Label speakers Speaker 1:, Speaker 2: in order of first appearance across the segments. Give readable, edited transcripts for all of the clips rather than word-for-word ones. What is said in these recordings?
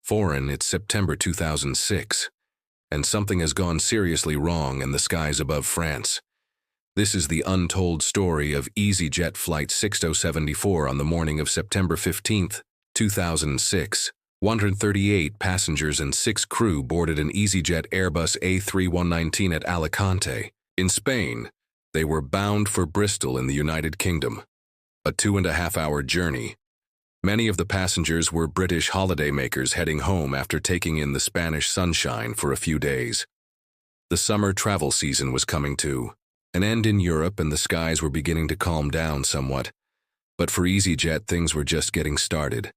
Speaker 1: Foreign, it's September 2006, and something has gone seriously wrong in the skies above France. This is the untold story of EasyJet Flight 6074 on the morning of September 15, 2006. 138 passengers and 6 crew boarded an EasyJet Airbus A319 at Alicante, in Spain. They were bound for Bristol in the United Kingdom. A 2.5-hour journey. Many of the passengers were British holidaymakers heading home after taking in the Spanish sunshine for a few days. The summer travel season was coming to an end in Europe, and the skies were beginning to calm down somewhat. But for EasyJet, things were just getting started.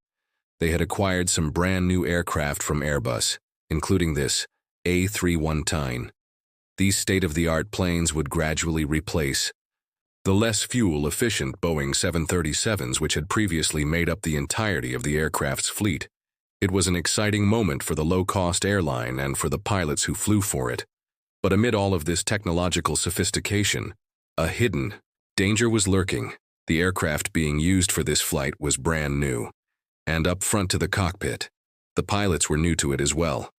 Speaker 1: They had acquired some brand new aircraft from Airbus, including this A319. These state-of-the-art planes would gradually replace the less fuel-efficient Boeing 737s which had previously made up the entirety of the aircraft's fleet. It was an exciting moment for the low-cost airline and for the pilots who flew for it. But amid all of this technological sophistication, a hidden danger was lurking. The aircraft being used for this flight was brand new. And up front to the cockpit, the pilots were new to it as well.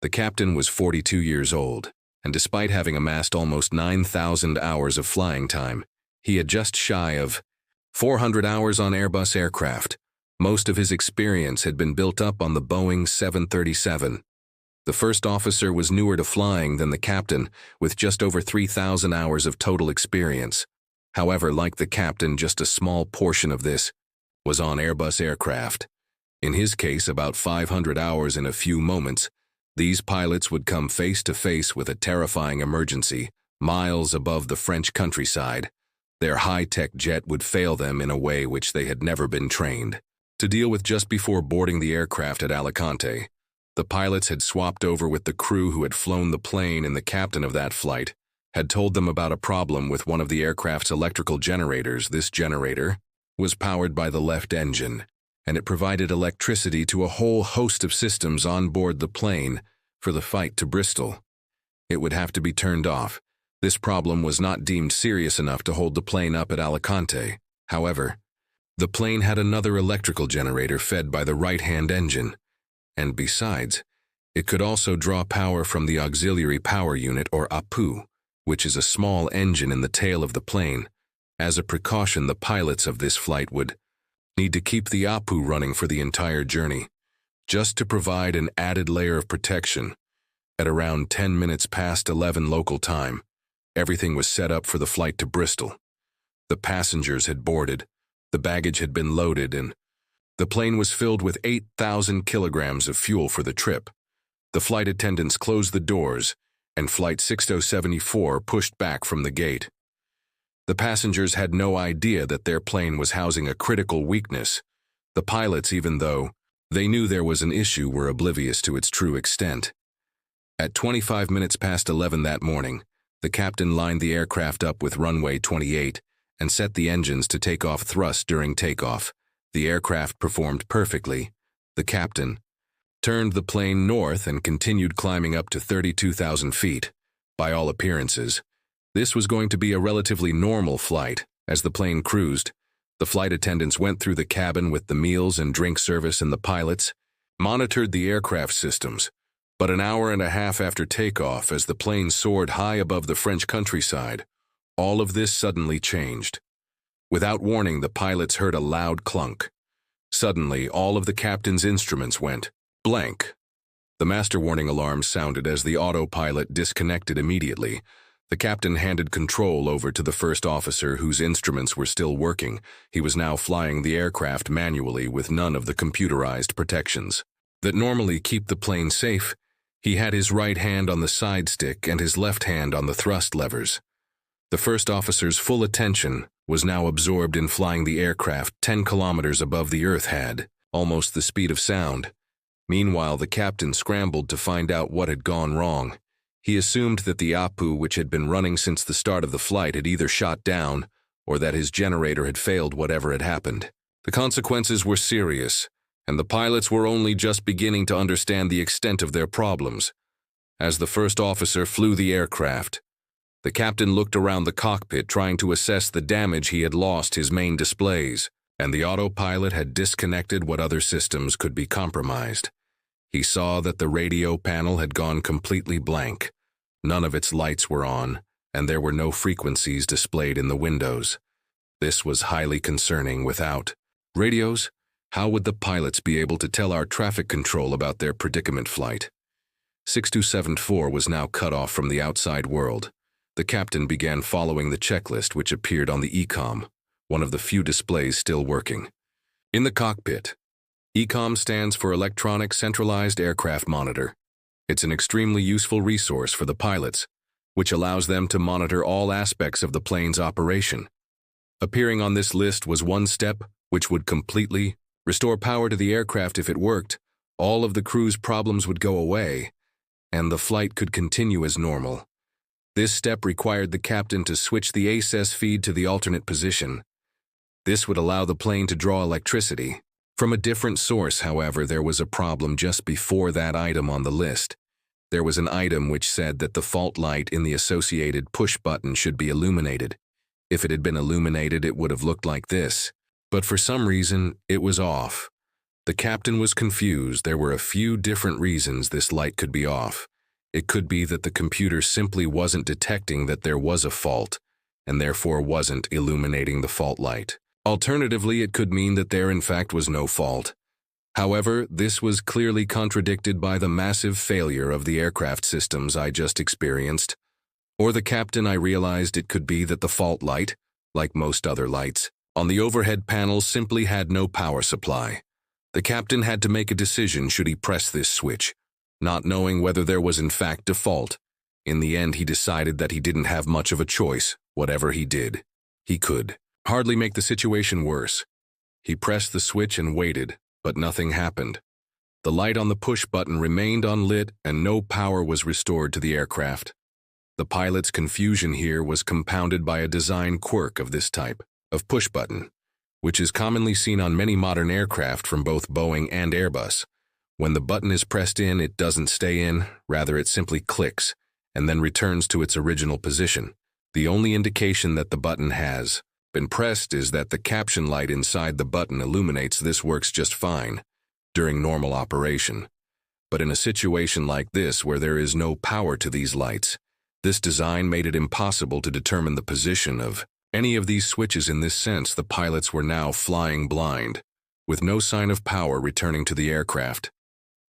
Speaker 1: The captain was 42 years old, and despite having amassed almost 9,000 hours of flying time, he had just shy of 400 hours on Airbus aircraft. Most of his experience had been built up on the Boeing 737. The first officer was newer to flying than the captain, with just over 3,000 hours of total experience. However, like the captain, just a small portion of this was on Airbus aircraft. In his case, about 500 hours in a few moments. These pilots would come face to face with a terrifying emergency, miles above the French countryside. Their high-tech jet would fail them in a way which they had never been trained to deal with. Just before boarding the aircraft at Alicante, the pilots had swapped over with the crew who had flown the plane, and the captain of that flight had told them about a problem with one of the aircraft's electrical generators. This generator was powered by the left engine, and it provided electricity to a whole host of systems on board the plane for the flight to Bristol. It would have to be turned off. This problem was not deemed serious enough to hold the plane up at Alicante. However, the plane had another electrical generator fed by the right-hand engine, and besides, it could also draw power from the auxiliary power unit, or APU, which is a small engine in the tail of the plane. As a precaution, the pilots of this flight would need to keep the APU running for the entire journey, just to provide an added layer of protection. At around 10 minutes past 11 local time, everything was set up for the flight to Bristol. The passengers had boarded, the baggage had been loaded, and the plane was filled with 8,000 kilograms of fuel for the trip. The flight attendants closed the doors, and Flight 6074 pushed back from the gate. The passengers had no idea that their plane was housing a critical weakness. The pilots, even though they knew there was an issue, were oblivious to its true extent. At 25 minutes past 11 that morning, the captain lined the aircraft up with runway 28 and set the engines to take off thrust during takeoff. The aircraft performed perfectly. The captain turned the plane north and continued climbing up to 32,000 feet. By all appearances, this was going to be a relatively normal flight. As the plane cruised, the flight attendants went through the cabin with the meals and drink service, and the pilots monitored the aircraft systems. But an hour and a half after takeoff, as the plane soared high above the French countryside, all of this suddenly changed. Without warning, the pilots heard a loud clunk. Suddenly, all of the captain's instruments went blank. The master warning alarm sounded as the autopilot disconnected immediately. The captain handed control over to the first officer, whose instruments were still working. He was now flying the aircraft manually with none of the computerized protections that normally keep the plane safe. He had his right hand on the side stick and his left hand on the thrust levers. The first officer's full attention was now absorbed in flying the aircraft 10 kilometers above the Earth had, almost the speed of sound. Meanwhile, the captain scrambled to find out what had gone wrong. He assumed that the APU, which had been running since the start of the flight, had either shot down or that his generator had failed. Whatever had happened, the consequences were serious, and the pilots were only just beginning to understand the extent of their problems. As the first officer flew the aircraft, the captain looked around the cockpit, trying to assess the damage. He had lost his main displays, and the autopilot had disconnected what other systems could be compromised. He saw that the radio panel had gone completely blank. None of its lights were on, and there were no frequencies displayed in the windows. This was highly concerning. Without radios, how would the pilots be able to tell our traffic control about their predicament? Flight 6274 was now cut off from the outside world. The captain began following the checklist which appeared on the ECOM, one of the few displays still working. In the cockpit, ECOM stands for Electronic Centralized Aircraft Monitor. It's an extremely useful resource for the pilots, which allows them to monitor all aspects of the plane's operation. Appearing on this list was one step which would completely restore power to the aircraft. If it worked, all of the crew's problems would go away, and the flight could continue as normal. This step required the captain to switch the ACES feed to the alternate position. This would allow the plane to draw electricity from a different source. However, there was a problem just before that item on the list. There was an item which said that the fault light in the associated push button should be illuminated. If it had been illuminated, it would have looked like this. But for some reason, it was off. The captain was confused. There were a few different reasons this light could be off. It could be that the computer simply wasn't detecting that there was a fault, and therefore wasn't illuminating the fault light. Alternatively, it could mean that there in fact was no fault. However, this was clearly contradicted by the massive failure of the aircraft systems I just experienced. Or the captain, I realized it could be that the fault light, like most other lights, on the overhead panel simply had no power supply. The captain had to make a decision should he press this switch, not knowing whether there was in fact a fault. In the end, he decided that he didn't have much of a choice. Whatever he did, he could hardly make the situation worse. He pressed the switch and waited, but nothing happened. The light on the push button remained unlit and no power was restored to the aircraft. The pilot's confusion here was compounded by a design quirk of this type of push button, which is commonly seen on many modern aircraft from both Boeing and Airbus. When the button is pressed in, it doesn't stay in, rather it simply clicks and then returns to its original position. The only indication that the button has been pressed is that the caption light inside the button illuminates. This works just fine during normal operation. But in a situation like this where there is no power to these lights, this design made it impossible to determine the position of any of these switches. In this sense, the pilots were now flying blind, with no sign of power returning to the aircraft.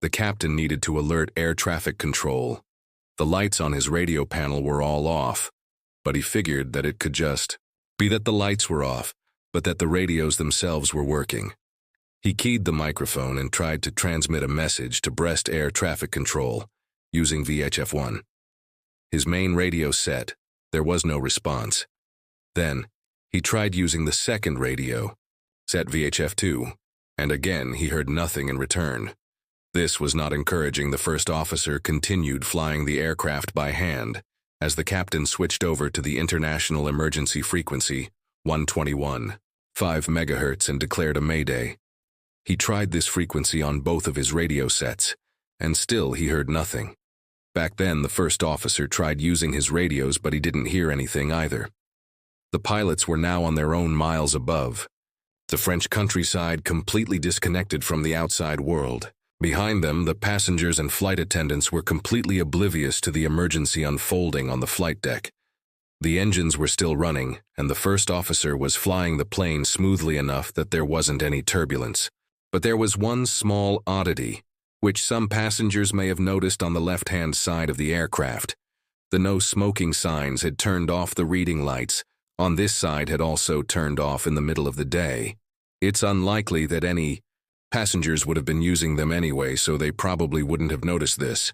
Speaker 1: The captain needed to alert air traffic control. The lights on his radio panel were all off, but he figured that it could just be that the lights were off, but that the radios themselves were working. He keyed the microphone and tried to transmit a message to Brest air traffic control using VHF-1. His main radio set. There was no response. Then, he tried using the second radio, set VHF-2, and again he heard nothing in return. This was not encouraging. The first officer continued flying the aircraft by hand as the captain switched over to the international emergency frequency, 121.5 MHz, and declared a mayday. He tried this frequency on both of his radio sets, and still he heard nothing. Back then, the first officer tried using his radios, but he didn't hear anything either. The pilots were now on their own miles above, the French countryside completely disconnected from the outside world. Behind them, the passengers and flight attendants were completely oblivious to the emergency unfolding on the flight deck. The engines were still running, and the first officer was flying the plane smoothly enough that there wasn't any turbulence. But there was one small oddity, which some passengers may have noticed on the left-hand side of the aircraft. The no smoking signs had turned off. The reading lights on this side had also turned off in the middle of the day. It's unlikely that any passengers would have been using them anyway, so they probably wouldn't have noticed this.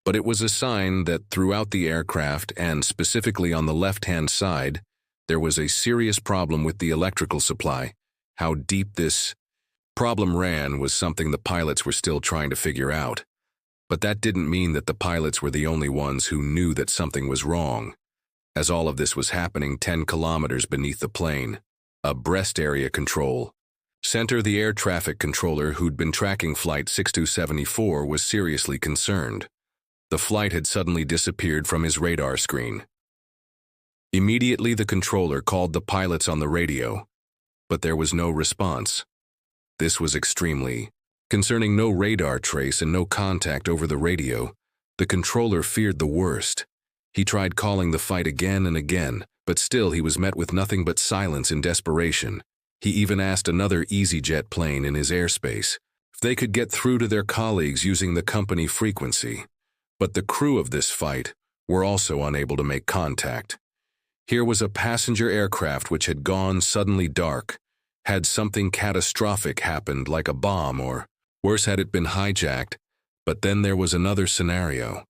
Speaker 1: But it was a sign that throughout the aircraft, and specifically on the left-hand side, there was a serious problem with the electrical supply. How deep this problem ran was something the pilots were still trying to figure out. But that didn't mean that the pilots were the only ones who knew that something was wrong. As all of this was happening 10 kilometers beneath the plane, a Brest area control center, the air traffic controller who'd been tracking Flight 6274 was seriously concerned. The flight had suddenly disappeared from his radar screen. Immediately, the controller called the pilots on the radio, but there was no response. This was extremely Concerning no radar trace and no contact over the radio, the controller feared the worst. He tried calling the fight again and again, but still he was met with nothing but silence and desperation. He even asked another EasyJet plane in his airspace if they could get through to their colleagues using the company frequency. But the crew of this fight were also unable to make contact. Here was a passenger aircraft which had gone suddenly dark. Had something catastrophic happened, like a bomb, or worse, had it been hijacked? But then there was another scenario,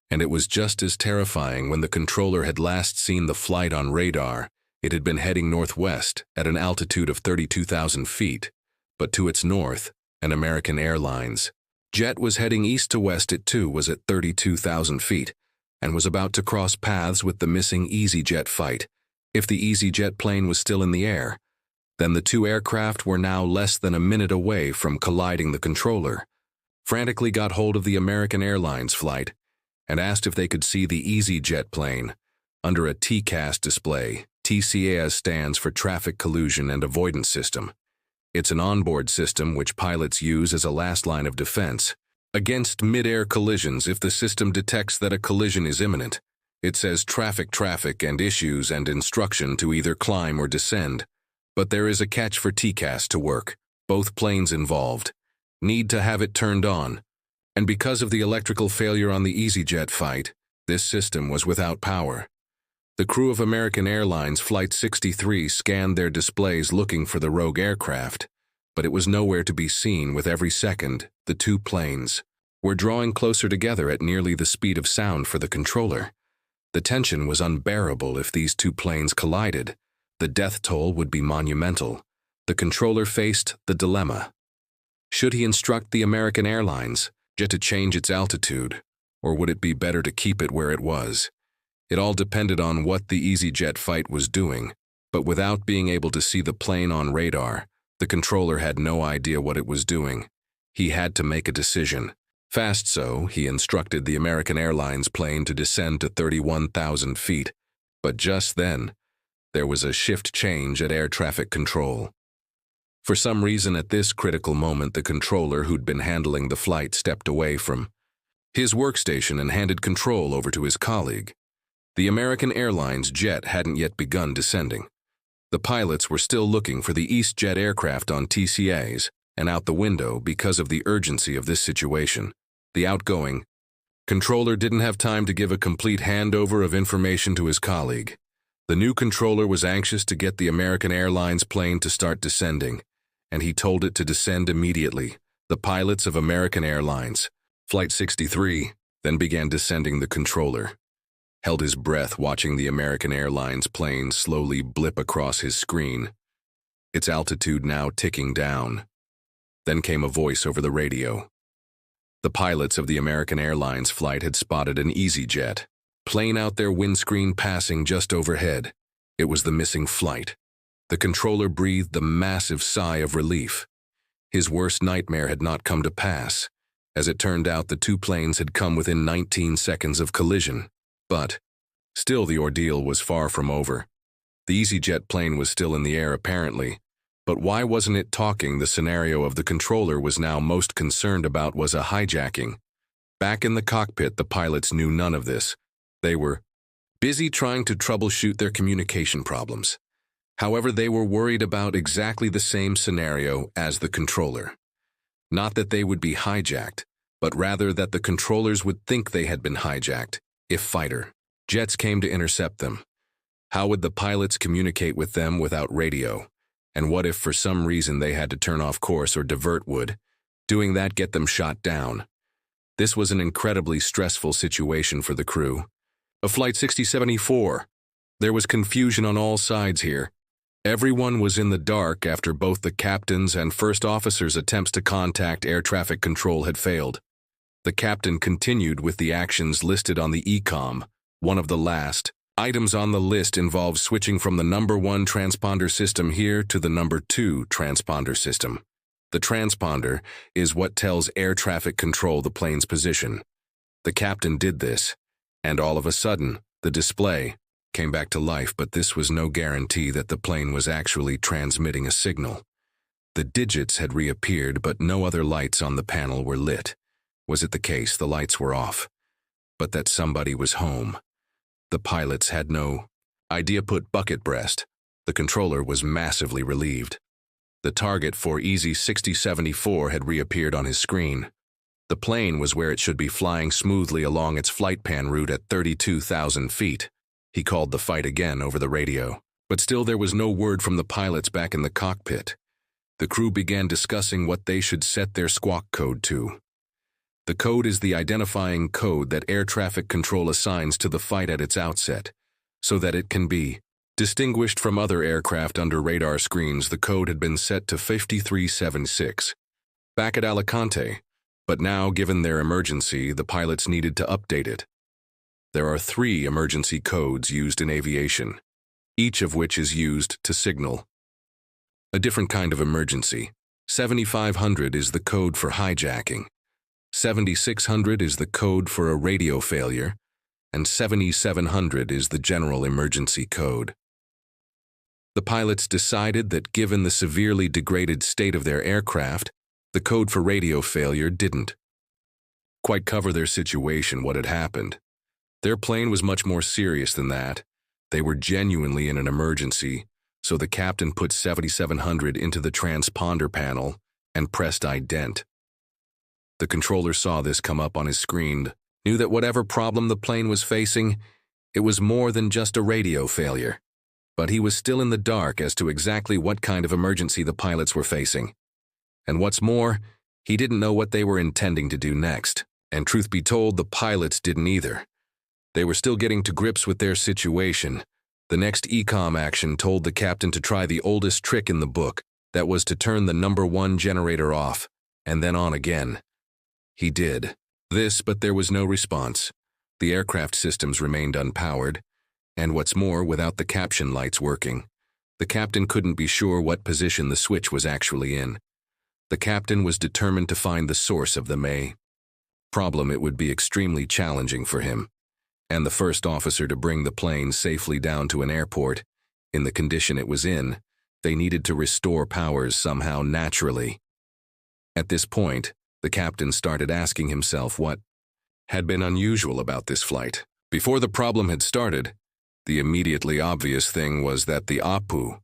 Speaker 1: and it was just as terrifying. When the controller had last seen the flight on radar, it had been heading northwest at an altitude of 32,000 feet, but to its north, an American Airlines jet was heading east to west. It too was at 32,000 feet, and was about to cross paths with the missing EasyJet fight. If the EasyJet plane was still in the air, then the two aircraft were now less than a minute away from colliding. The controller frantically got hold of the American Airlines flight and asked if they could see the EasyJet plane under a TCAS display. TCAS stands for Traffic Collision and Avoidance System. It's an onboard system which pilots use as a last line of defense against mid-air collisions. If the system detects that a collision is imminent, it says traffic and issues and instruction to either climb or descend. But there is a catch for TCAS to work. Both planes involved need to have it turned on. And because of the electrical failure on the EasyJet fight, this system was without power. The crew of American Airlines Flight 63 scanned their displays looking for the rogue aircraft, but it was nowhere to be seen. With every second, the two planes were drawing closer together at nearly the speed of sound for the controller. The tension was unbearable. If these two planes collided, the death toll would be monumental. The controller faced the dilemma. Should he instruct the American Airlines jet to change its altitude, or would it be better to keep it where it was? It all depended on what the EasyJet fight was doing, but without being able to see the plane on radar, the controller had no idea what it was doing. He had to make a decision. Fast, so he instructed the American Airlines plane to descend to 31,000 feet. But just then, there was a shift change at air traffic control. For some reason, at this critical moment, the controller who'd been handling the flight stepped away from his workstation and handed control over to his colleague. The American Airlines jet hadn't yet begun descending. The pilots were still looking for the EasyJet aircraft on TCAs and out the window. Because of the urgency of this situation, the outgoing controller didn't have time to give a complete handover of information to his colleague. The new controller was anxious to get the American Airlines plane to start descending, and he told it to descend immediately. The pilots of American Airlines Flight 63 then began descending. The controller held his breath, watching the American Airlines plane slowly blip across his screen, its altitude now ticking down. Then came a voice over the radio. The pilots of the American Airlines flight had spotted an EasyJet plane out their windscreen passing just overhead. It was the missing flight. The controller breathed a massive sigh of relief. His worst nightmare had not come to pass. As it turned out, the two planes had come within 19 seconds of collision. But still, the ordeal was far from over. The EasyJet plane was still in the air, apparently. But why wasn't it talking? The scenario of the controller was now most concerned about was a hijacking. Back in the cockpit, the pilots knew none of this. They were busy trying to troubleshoot their communication problems. However, they were worried about exactly the same scenario as the controller. Not that they would be hijacked, but rather that the controllers would think they had been hijacked if fighter jets came to intercept them. How would the pilots communicate with them without radio? And what if for some reason they had to turn off course or divert? Would doing that get them shot down? This was an incredibly stressful situation for the crew of Flight 6074. There was confusion on all sides here. Everyone was in the dark after both the captain's and first officer's attempts to contact air traffic control had failed. The captain continued with the actions listed on the ECOM. One of the last items on the list involves switching from the number 1 transponder system here to the number 2 transponder system. The transponder is what tells air traffic control the plane's position. The captain did this, and all of a sudden, the display came back to life, but this was no guarantee that the plane was actually transmitting a signal. The digits had reappeared, but no other lights on the panel were lit. Was it the case the lights were off? But that somebody was home. The pilots had no idea. Put bucket breast. The controller was massively relieved. The target for Easy 6074 had reappeared on his screen. The plane was where it should be, flying smoothly along its flight pan route at 32,000 feet. He called the fight again over the radio. But still there was no word from the pilots back in the cockpit. The crew began discussing what they should set their squawk code to. The code is the identifying code that air traffic control assigns to the fight at its outset, so that it can be distinguished from other aircraft under radar screens. The code had been set to 5376. Back at Alicante, but now, given their emergency, the pilots needed to update it. There are 3 emergency codes used in aviation, each of which is used to signal a different kind of emergency. 7500 is the code for hijacking, 7600 is the code for a radio failure, and 7700 is the general emergency code. The pilots decided that given the severely degraded state of their aircraft, the code for radio failure didn't quite cover their situation. What had happened? Their plane was much more serious than that. They were genuinely in an emergency, so the captain put 7700 into the transponder panel and pressed ident. The controller saw this come up on his screen, knew that whatever problem the plane was facing, it was more than just a radio failure. But he was still in the dark as to exactly what kind of emergency the pilots were facing. And what's more, he didn't know what they were intending to do next. And truth be told, the pilots didn't either. They were still getting to grips with their situation. The next ECOM action told the captain to try the oldest trick in the book, that was to turn the number 1 generator off, and then on again. He did this, but there was no response. The aircraft systems remained unpowered, and what's more, without the caption lights working, the captain couldn't be sure what position the switch was actually in. The captain was determined to find the source of the problem. It would be extremely challenging for him and the first officer to bring the plane safely down to an airport. In the condition it was in, they needed to restore powers somehow naturally. At this point, the captain started asking himself what had been unusual about this flight. Before the problem had started, the immediately obvious thing was that the APU,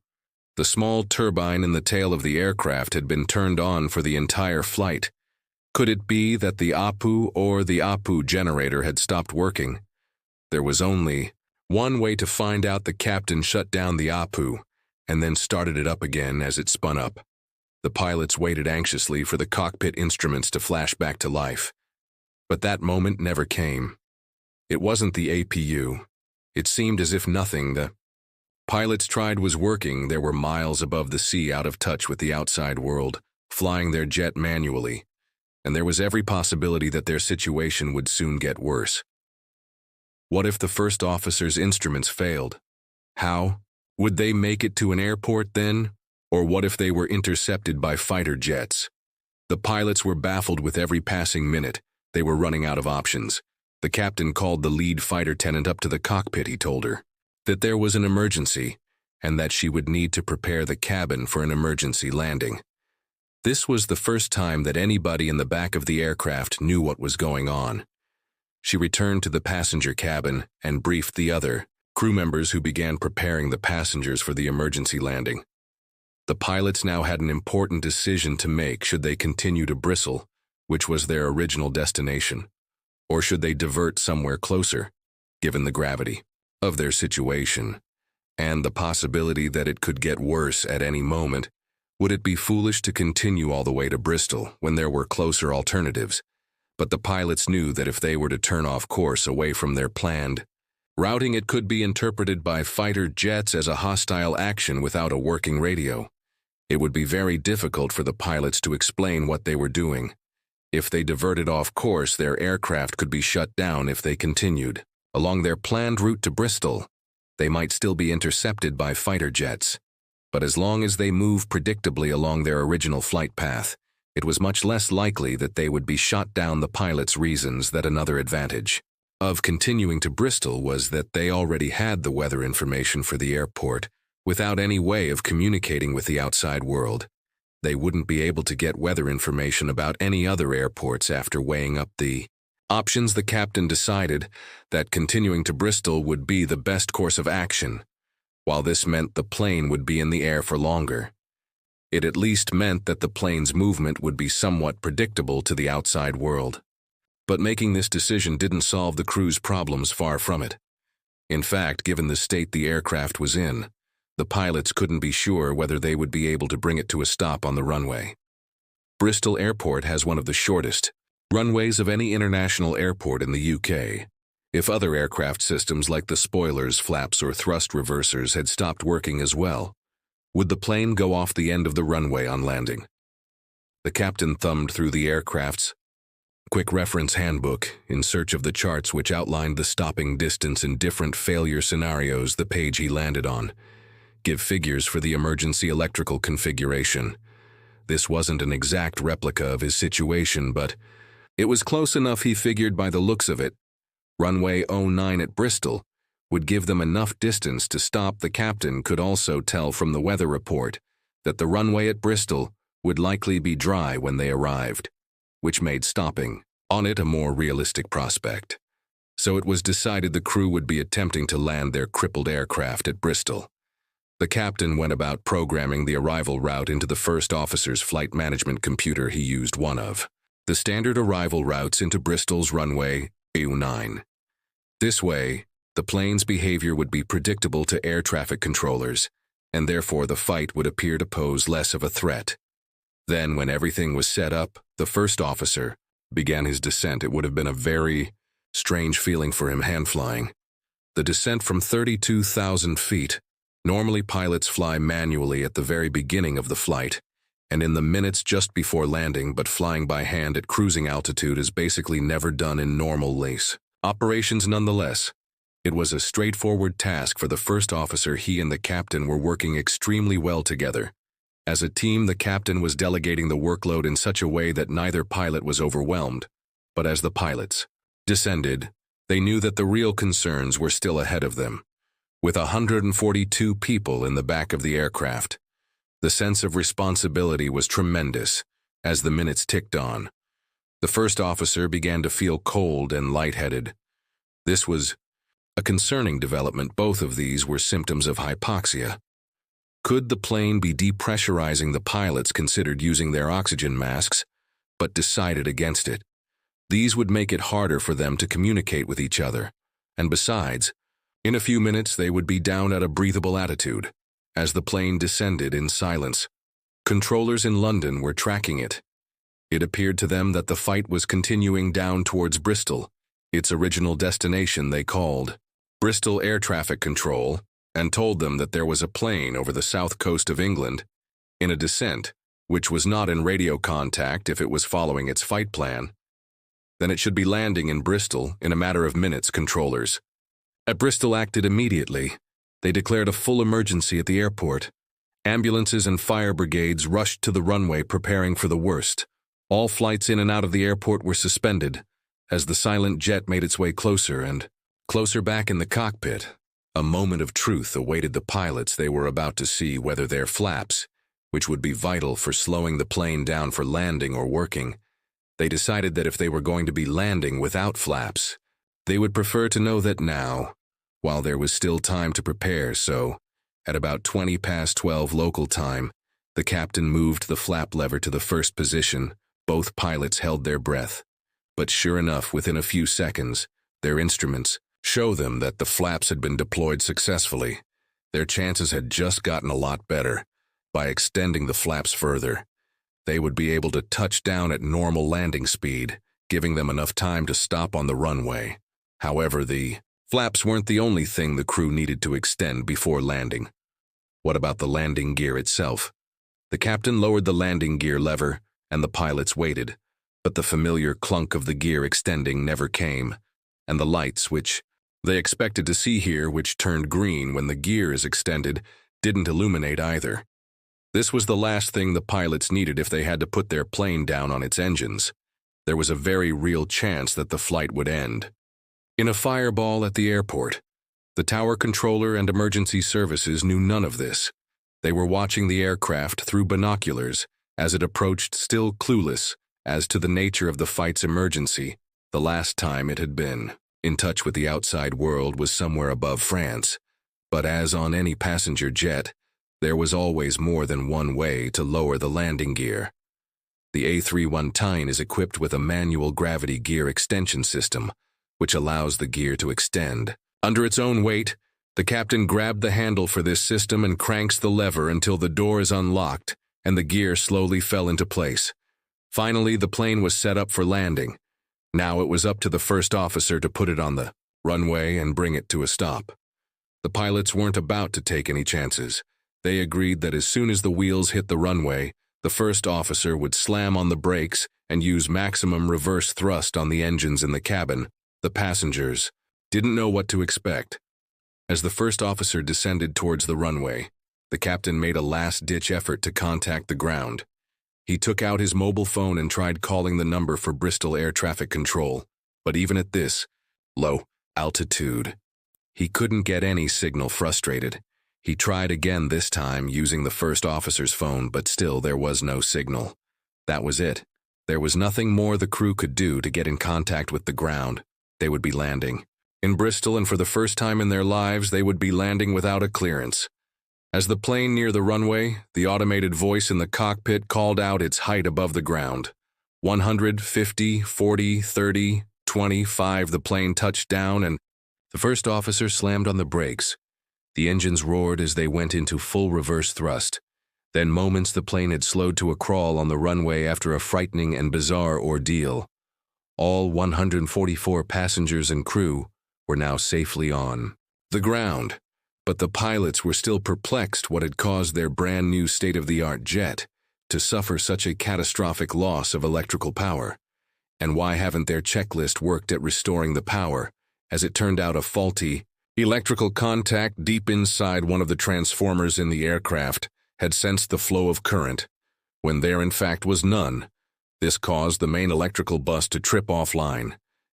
Speaker 1: the small turbine in the tail of the aircraft, had been turned on for the entire flight. Could it be that the APU or the APU generator had stopped working? There was only one way to find out. The captain shut down the APU and then started it up again as it spun up. The pilots waited anxiously for the cockpit instruments to flash back to life. But that moment never came. It wasn't the APU. It seemed as if nothing the pilots tried was working. They were miles above the sea, out of touch with the outside world, flying their jet manually, and there was every possibility that their situation would soon get worse. What if the first officer's instruments failed? How? Would they make it to an airport then? Or what if they were intercepted by fighter jets? The pilots were baffled with every passing minute. They were running out of options. The captain called the lead fighter tenant up to the cockpit. He told her that there was an emergency and that she would need to prepare the cabin for an emergency landing. This was the first time that anybody in the back of the aircraft knew what was going on. She returned to the passenger cabin and briefed the other crew members, who began preparing the passengers for the emergency landing. The pilots now had an important decision to make. Should they continue to Bristol, which was their original destination, or should they divert somewhere closer, given the gravity of their situation and the possibility that it could get worse at any moment? Would it be foolish to continue all the way to Bristol when there were closer alternatives? But the pilots knew that if they were to turn off course away from their planned routing, it could be interpreted by fighter jets as a hostile action without a working radio. It would be very difficult for the pilots to explain what they were doing. If they diverted off course, their aircraft could be shut down. If they continued along their planned route to Bristol, they might still be intercepted by fighter jets. But as long as they moved predictably along their original flight path, it was much less likely that they would be shot down. The pilots' reasons that another advantage of continuing to Bristol was that they already had the weather information for the airport without any way of communicating with the outside world. They wouldn't be able to get weather information about any other airports after weighing up the options. The captain decided that continuing to Bristol would be the best course of action. While this meant the plane would be in the air for longer, it at least meant that the plane's movement would be somewhat predictable to the outside world. But making this decision didn't solve the crew's problems, far from it. In fact, given the state the aircraft was in, the pilots couldn't be sure whether they would be able to bring it to a stop on the runway. Bristol Airport has one of the shortest runways of any international airport in the UK. If other aircraft systems like the spoilers, flaps, or thrust reversers had stopped working as well, would the plane go off the end of the runway on landing? The captain thumbed through the aircraft's quick reference handbook in search of the charts which outlined the stopping distance in different failure scenarios. The page he landed on give figures for the emergency electrical configuration. This wasn't an exact replica of his situation, but it was close enough, he figured, by the looks of it. Runway 09 at Bristol would give them enough distance to stop. The captain could also tell from the weather report that the runway at Bristol would likely be dry when they arrived, which made stopping on it a more realistic prospect. So it was decided the crew would be attempting to land their crippled aircraft at Bristol. The captain went about programming the arrival route into the first officer's flight management computer. He used one of the standard arrival routes into Bristol's runway 09. This way, the plane's behavior would be predictable to air traffic controllers, and therefore the fight would appear to pose less of a threat. Then, when everything was set up, the first officer began his descent. It would have been a very strange feeling for him hand-flying. The descent from 32,000 feet. Normally pilots fly manually at the very beginning of the flight, and in the minutes just before landing, but flying by hand at cruising altitude is basically never done in normal lease operations. Nonetheless, it was a straightforward task for the first officer. He and the captain were working extremely well together. As a team, the captain was delegating the workload in such a way that neither pilot was overwhelmed. But as the pilots descended, they knew that the real concerns were still ahead of them. With 142 people in the back of the aircraft, the sense of responsibility was tremendous. As the minutes ticked on, the first officer began to feel cold and lightheaded. This was a concerning development. Both of these were symptoms of hypoxia. Could the plane be depressurizing? The pilots considered using their oxygen masks, but decided against it. These would make it harder for them to communicate with each other, and besides, in a few minutes they would be down at a breathable altitude. As the plane descended in silence, controllers in London were tracking it. It appeared to them that the fight was continuing down towards Bristol, its original destination. They called Bristol Air Traffic Control and told them that there was a plane over the south coast of England in a descent, which was not in radio contact. If it was following its flight plan, then it should be landing in Bristol in a matter of minutes. Controllers at Bristol acted immediately. They declared a full emergency at the airport. Ambulances and fire brigades rushed to the runway, preparing for the worst. All flights in and out of the airport were suspended as the silent jet made its way closer and closer. Back in the cockpit, a moment of truth awaited the pilots. They were about to see whether their flaps, which would be vital for slowing the plane down for landing, or working. They decided that if they were going to be landing without flaps, they would prefer to know that now, while there was still time to prepare. So, at about 20 past 12 local time, the captain moved the flap lever to the first position. Both pilots held their breath. But sure enough, within a few seconds, their instruments showed them that the flaps had been deployed successfully. Their chances had just gotten a lot better. By extending the flaps further, they would be able to touch down at normal landing speed, giving them enough time to stop on the runway. However, the flaps weren't the only thing the crew needed to extend before landing. What about the landing gear itself? The captain lowered the landing gear lever, and the pilots waited, but the familiar clunk of the gear extending never came, and the lights, which they expected to see here, which turned green when the gear is extended, didn't illuminate either. This was the last thing the pilots needed if they had to put their plane down on its engines. There was a very real chance that the flight would end in a fireball at the airport. The tower controller and emergency services knew none of this. They were watching the aircraft through binoculars as it approached still clueless as to the nature of the fight's emergency. The last time it had been in touch with the outside world was somewhere above France, but as on any passenger jet, there was always more than one way to lower the landing gear. The A319 is equipped with a manual gravity gear extension system, which allows the gear to extend. Under its own weight, the captain grabbed the handle for this system and cranks the lever until the door is unlocked and the gear slowly fell into place. Finally, the plane was set up for landing. Now it was up to the first officer to put it on the runway and bring it to a stop. The pilots weren't about to take any chances. They agreed that as soon as the wheels hit the runway, the first officer would slam on the brakes and use maximum reverse thrust on the engines in the cabin. The passengers didn't know what to expect. As the first officer descended towards the runway, the captain made a last-ditch effort to contact the ground. He took out his mobile phone and tried calling the number for Bristol air traffic control, but even at this low altitude, he couldn't get any signal. Frustrated, he tried again, this time using the first officer's phone, but still there was no signal. That was it. There was nothing more the crew could do to get in contact with the ground. They would be landing in Bristol, and for the first time in their lives, they would be landing without a clearance. As the plane neared the runway, the automated voice in the cockpit called out its height above the ground. 100, 50, 40, 30, 25. The plane touched down, and the first officer slammed on the brakes. The engines roared as they went into full reverse thrust. Then moments the plane had slowed to a crawl on the runway after a frightening and bizarre ordeal. All 144 passengers and crew were now safely on the ground, but the pilots were still perplexed what had caused their brand new state-of-the-art jet to suffer such a catastrophic loss of electrical power. And why haven't their checklist worked at restoring the power? As it turned out, a faulty electrical contact deep inside one of the transformers in the aircraft had sensed the flow of current, when there in fact was none. This caused the main electrical bus to trip offline,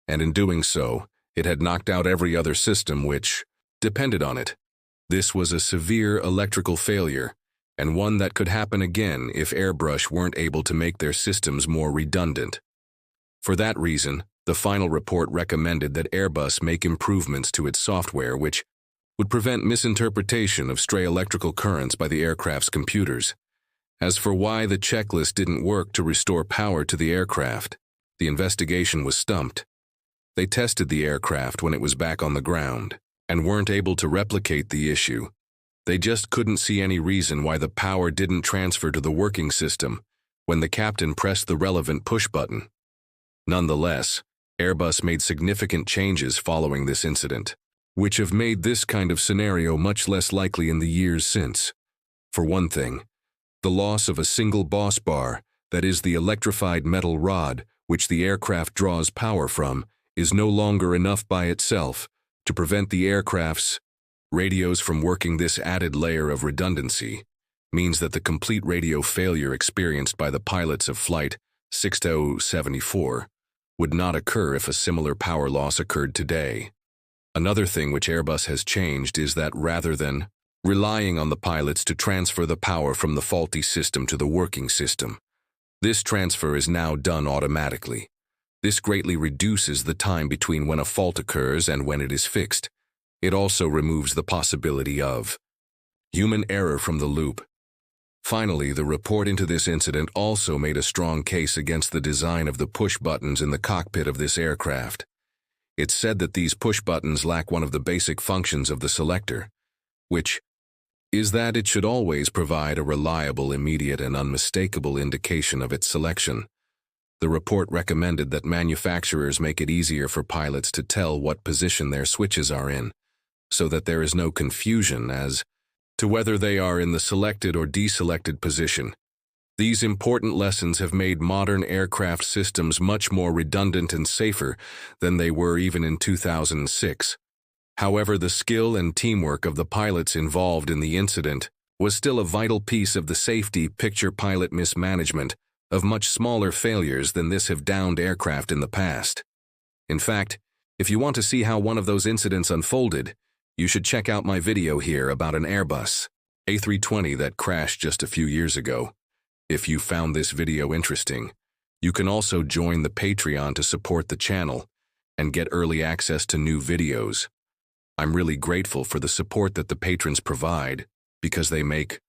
Speaker 1: and in doing so, it had knocked out every other system which depended on it. This was a severe electrical failure, and one that could happen again if Airbus weren't able to make their systems more redundant. For that reason, the final report recommended that Airbus make improvements to its software which would prevent misinterpretation of stray electrical currents by the aircraft's computers. As for why the checklist didn't work to restore power to the aircraft, the investigation was stumped. They tested the aircraft when it was back on the ground and weren't able to replicate the issue. They just couldn't see any reason why the power didn't transfer to the working system when the captain pressed the relevant push button. Nonetheless, Airbus made significant changes following this incident, which have made this kind of scenario much less likely in the years since. For one thing, the loss of a single boss bar, that is the electrified metal rod which the aircraft draws power from, is no longer enough by itself to prevent the aircraft's radios from working. This added layer of redundancy means that the complete radio failure experienced by the pilots of Flight 6074 would not occur if a similar power loss occurred today. Another thing which Airbus has changed is that rather than relying on the pilots to transfer the power from the faulty system to the working system, this transfer is now done automatically. This greatly reduces the time between when a fault occurs and when it is fixed. It also removes the possibility of human error from the loop. Finally, the report into this incident also made a strong case against the design of the push buttons in the cockpit of this aircraft. It said that these push buttons lack one of the basic functions of the selector, which is that it should always provide a reliable, immediate, and unmistakable indication of its selection. The report recommended that manufacturers make it easier for pilots to tell what position their switches are in, so that there is no confusion as to whether they are in the selected or deselected position. These important lessons have made modern aircraft systems much more redundant and safer than they were even in 2006. However, the skill and teamwork of the pilots involved in the incident was still a vital piece of the safety picture. Pilot mismanagement of much smaller failures than this have downed aircraft in the past. In fact, if you want to see how one of those incidents unfolded, you should check out my video here about an Airbus A320 that crashed just a few years ago. If you found this video interesting, you can also join the Patreon to support the channel and get early access to new videos. I'm really grateful for the support that the patrons provide because they make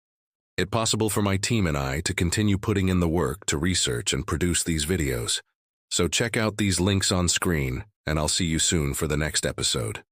Speaker 1: it possible for my team and I to continue putting in the work to research and produce these videos. So check out these links on screen, and I'll see you soon for the next episode.